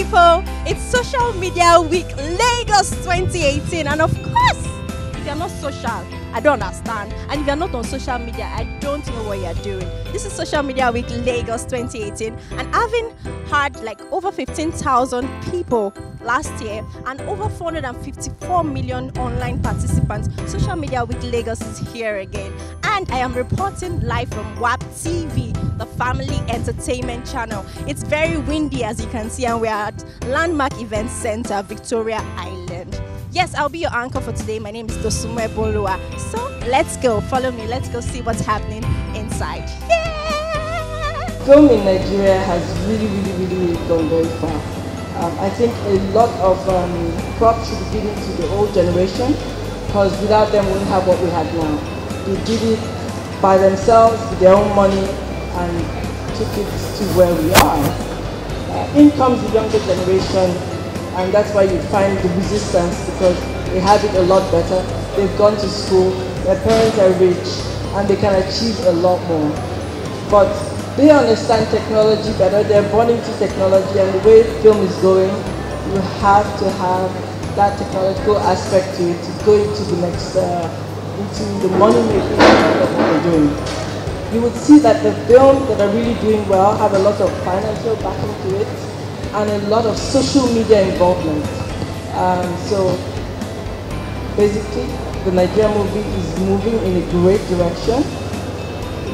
people, it's Social Media Week Lagos 2018, and of course, if you're not social, I don't understand, and if you're not on social media, I don't know what you're doing. This is Social Media Week Lagos 2018, and having had like over 15,000 people last year and over 454 million online participants, Social Media Week Lagos is here again, and I am reporting live from wapTV, the family entertainment channel. It's very windy, as you can see, and we are at Landmark Event Center, Victoria Island. Yes, I'll be your anchor for today. My name is SMWLagos. So let's go, follow me, let's go see what's happening inside. Yeah! Film in Nigeria has really gone very far. I think a lot of props should be given to the old generation, because without them we wouldn't have what we have now. They did it by themselves with their own money and took it to where we are. In comes the younger generation, and that's why you find the resistance, because they have it a lot better. They've gone to school, their parents are rich, and they can achieve a lot more. But they understand technology better, they're born into technology, and the way film is going, you have to have that technological aspect to it to go into the next, into the money-making of what we're doing. You would see that the films that are really doing well have a lot of financial backing to it, and a lot of social media involvement. So basically, the Nigerian movie is moving in a great direction.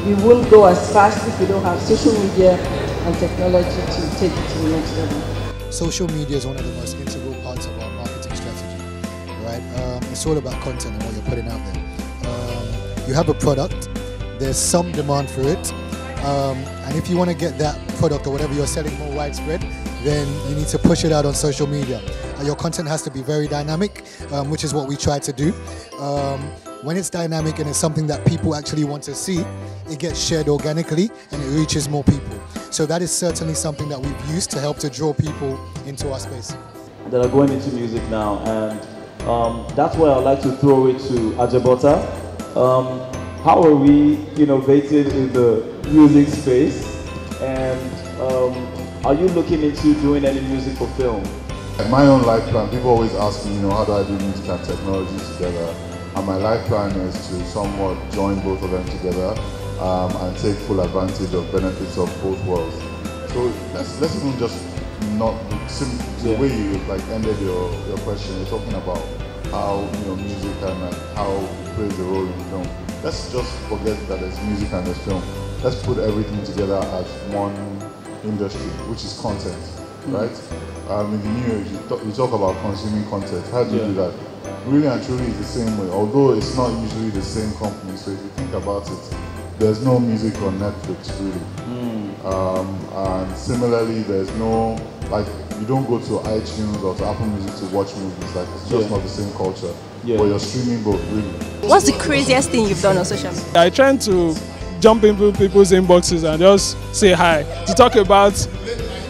We wouldn't go as fast if we don't have social media and technology to take it to the next level. Social media is one of the most integral parts of our marketing strategy, right? It's all about content and what you're putting out there. You have a product, there's some demand for it, and if you want to get that product or whatever you're selling more widespread, then you need to push it out on social media. Your content has to be very dynamic, which is what we try to do. When it's dynamic and it's something that people actually want to see, it gets shared organically and it reaches more people. So that is certainly something that we've used to help to draw people into our space. That are going into music now, and that's where I'd like to throw it to Ajabota. How are we innovating in the music space, and are you looking into doing any music for film? My own life plan, people always ask me, how do I do music and technology together? And my life plan is to somewhat join both of them together and take full advantage of benefits of both worlds. So let's even just not, the way you ended your question, you're talking about how music and how it plays a role in film. Let's just forget that there's music and there's film. Let's put everything together as one industry, which is content, right? In the new age, you talk about consuming content. How do you do that? Really and truly it's the same way, although it's not usually the same company. So if you think about it, there's no music on Netflix really. And similarly, there's no, you don't go to iTunes or to Apple Music to watch movies. It's just not the same culture. But you're streaming both, really. What's the craziest thing you've done on social media? I try to jump into people's inboxes and just say hi, to talk about,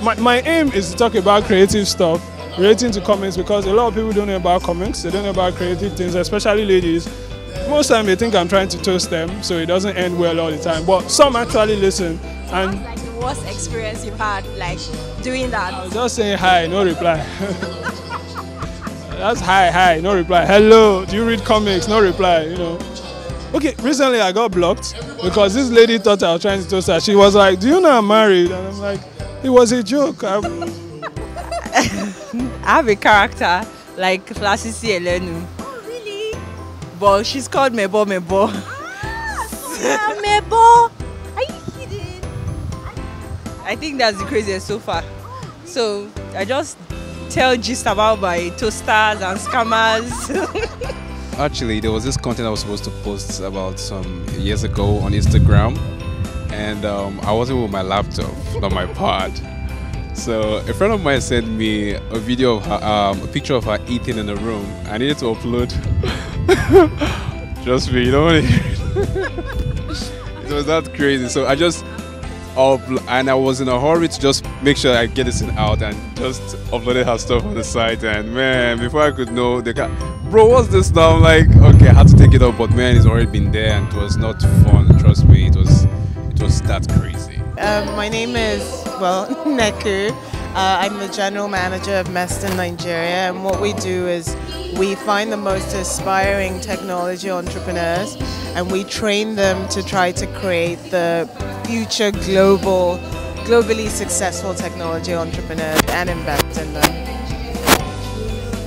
my aim is to talk about creative stuff, relating to comics, because a lot of people don't know about comics, they don't know about creative things, especially ladies. Most time they think I'm trying to toast them, so it doesn't end well all the time, but some actually listen. And what's the worst experience you've had, doing that? I was just saying hi, no reply. That's hi, no reply. Hello, do you read comics? No reply, Okay, recently I got blocked because this lady thought I was trying to toast her. She was like, do you know I'm married? And I'm like, it was a joke. I have a character like Lasisi Elenu. Oh, really? But she's called Mebo. Mebo! Are you kidding? I think that's the craziest so far. So I just tell gist about my toasters and scammers. Actually, there was this content I was supposed to post about some years ago on Instagram, and I wasn't with my laptop, not my pod. So a friend of mine sent me a video of her, a picture of her eating in a room. I needed to upload. Trust me, it was that crazy. So I just and I was in a hurry to just make sure I get this thing out, and just uploaded her stuff on the site. And man, before I could know, they got, bro, what's this now? I'm like, okay, I had to take it up, but man, it's already been there, and it was not fun. Trust me, it was that crazy. My name is, Neku. I'm the general manager of Meston Nigeria, and what we do is we find the most aspiring technology entrepreneurs and we train them to try to create the future globally successful technology entrepreneurs and invest in them.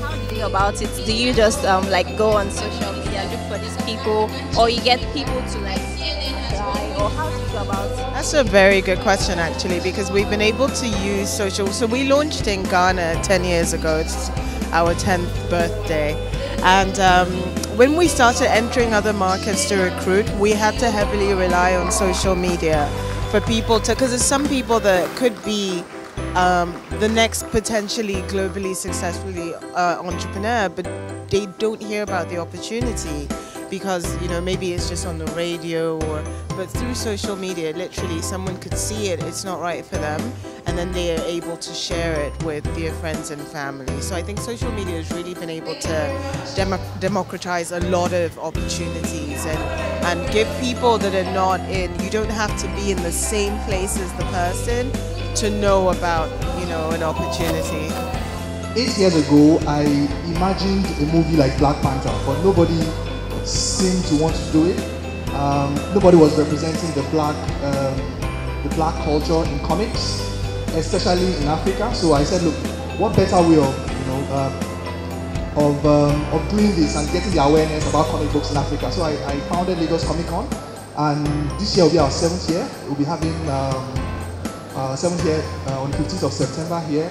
How do you go about it? Do you just like go on social media, look for these people, or you get people to like apply, or how do you go about it? That's a very good question actually, because we've been able to use social. So we launched in Ghana 10 years ago. It's our 10th birthday. And when we started entering other markets to recruit, we had to heavily rely on social media for people to, because there's some people that could be the next potentially globally successfully entrepreneur, but they don't hear about the opportunity because, you know, maybe it's just on the radio, but through social media, literally someone could see it, it's not right for them, and then they are able to share it with their friends and family. So I think social media has really been able to democratize a lot of opportunities and give people that are not in, you don't have to be in the same place as the person to know about, you know, an opportunity. 8 years ago, I imagined a movie like Black Panther, but nobody seemed to want to do it. Nobody was representing the black culture in comics, especially in Africa. So I said, look, what better way of doing this and getting the awareness about comic books in Africa? So I founded Lagos Comic Con, and this year will be our 7th year. We'll be having 7th year on the 15th of September here,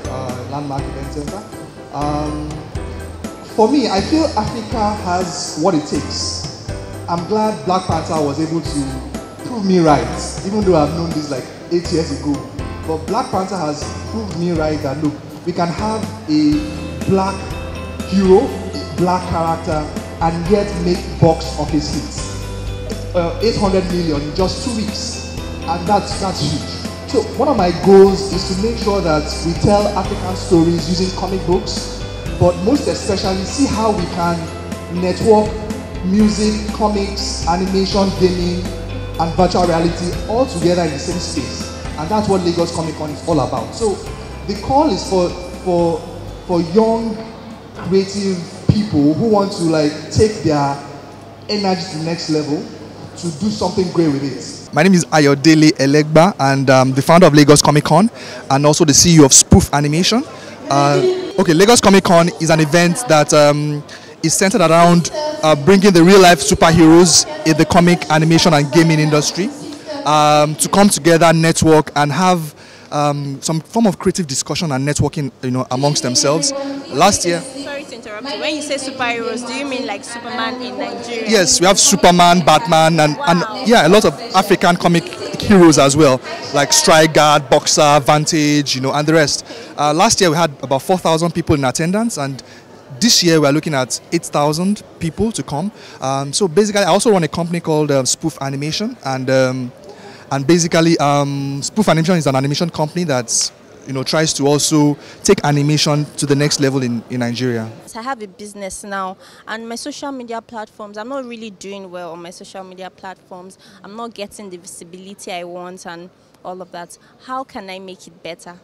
Landmark Event Center. For me, I feel Africa has what it takes. I'm glad Black Panther was able to prove me right, even though I've known this like 8 years ago. But Black Panther has proved me right that, look, we can have a black hero, a black character, and yet make box office hits. 800 million in just 2 weeks, and that's huge. So one of my goals is to make sure that we tell African stories using comic books, but most especially see how we can network music, comics, animation, gaming, and virtual reality all together in the same space. And that's what Lagos Comic Con is all about. So the call is for young, creative people who want to like take their energy to the next level to do something great with it. My name is Amadi-Obi, and I'm the founder of Lagos Comic Con and also the CEO of Spoof Animation. Okay, Lagos Comic Con is an event that is centered around bringing the real-life superheroes in the comic, animation, and gaming industry to come together, network, and have some form of creative discussion and networking, you know, amongst themselves. Last year. Sorry to interrupt you. When you say superheroes, do you mean like Superman in Nigeria? Yes, we have Superman, Batman, and yeah, a lot of African comic heroes as well, like Strike Guard, Boxer, Vantage, you know, and the rest. Last year we had about 4,000 people in attendance, and this year we're looking at 8,000 people to come. So basically, I also run a company called Spoof Animation, and basically Spoof Animation is an animation company that's, you know, tries to also take animation to the next level in Nigeria. I have a business now, and my social media platforms, I'm not really doing well on my social media platforms. I'm not getting the visibility I want and all of that. How can I make it better?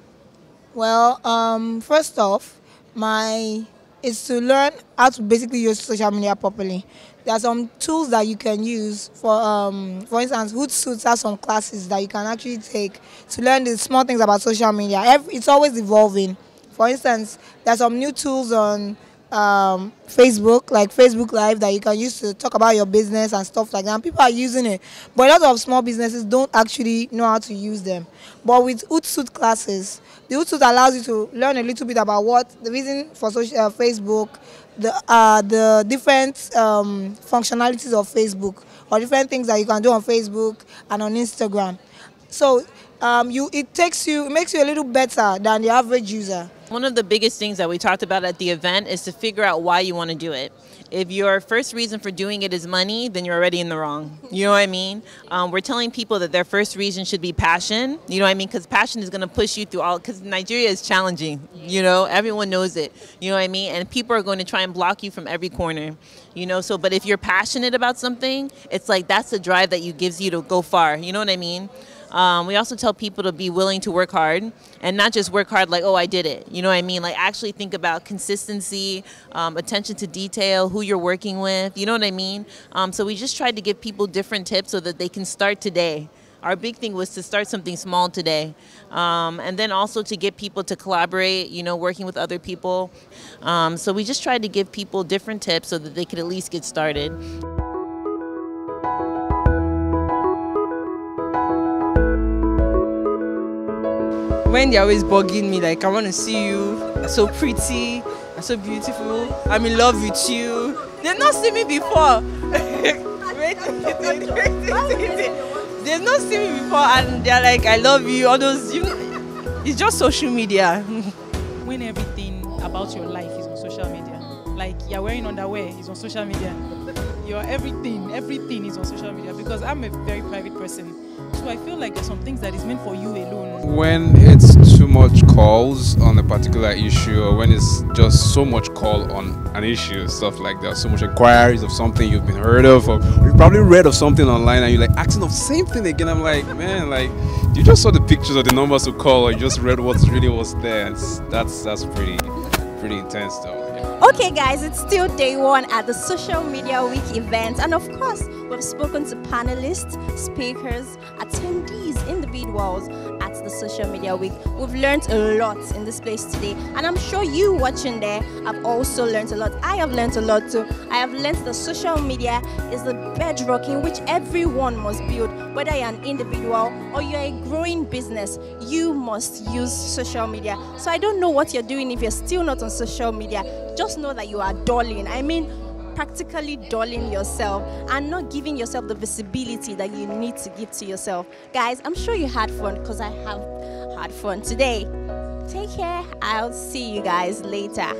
Well, first off, is to learn how to basically use social media properly. There are some tools that you can use. For instance, Hootsuite has some classes that you can actually take to learn the small things about social media. It's always evolving. For instance, there are some new tools on Facebook, like Facebook Live, that you can use to talk about your business and stuff like that. And people are using it, but a lot of small businesses don't actually know how to use them. But with Hootsuite classes, the Hootsuite allows you to learn a little bit about what the reason for Facebook, the different functionalities of Facebook, or different things that you can do on Facebook and on Instagram. So it makes you a little better than the average user. One of the biggest things that we talked about at the event is to figure out why you want to do it. If your first reason for doing it is money, then you're already in the wrong. You know what I mean? We're telling people that their first reason should be passion. You know what I mean? Because passion is going to push you through all, because Nigeria is challenging. You know, everyone knows it. You know what I mean? And people are going to try and block you from every corner. You know, so, but if you're passionate about something, it's like that's the drive that gives you to go far. You know what I mean? We also tell people to be willing to work hard and not just work hard like, oh, I did it. You know what I mean? Like actually think about consistency, attention to detail, who you're working with. You know what I mean? So we just tried to give people different tips so that they can start today. Our big thing was to start something small today. And then also to get people to collaborate, you know, working with other people. So we just tried to give people different tips so that they could at least get started. When they're always bugging me, like, I want to see you, so pretty, so beautiful, I'm in love with you. They've not seen me before. They've not seen me before and they're like, I love you, all those, you know, it's just social media. When everything about your life is on social media, like you're wearing underwear is on social media, your everything is on social media, because I'm a very private person. So I feel like there's some things that is meant for you alone. When it's too much calls on a particular issue, or when it's just so much call on an issue, stuff like that, so much inquiries of something you've been heard of, or you probably read of something online and you're like asking of the same thing again. I'm like, man, like, you just saw the pictures of the numbers to call, or you just read what really was there. And that's pretty intense though. Okay guys, it's still day one at the Social Media Week event, and of course we've spoken to panelists, speakers, attendees, individuals at the Social Media Week. We've learned a lot in this place today, and I'm sure you watching there have also learned a lot. I have learned a lot too. I have learned that social media is the bedrock in which everyone must build. Whether you're an individual or you're a growing business, you must use social media. So I don't know what you're doing if you're still not on social media. Just know that you are dulling. I mean, practically dulling yourself and not giving yourself the visibility that you need to give to yourself. Guys, I'm sure you had fun, because I have had fun today. Take care. I'll see you guys later.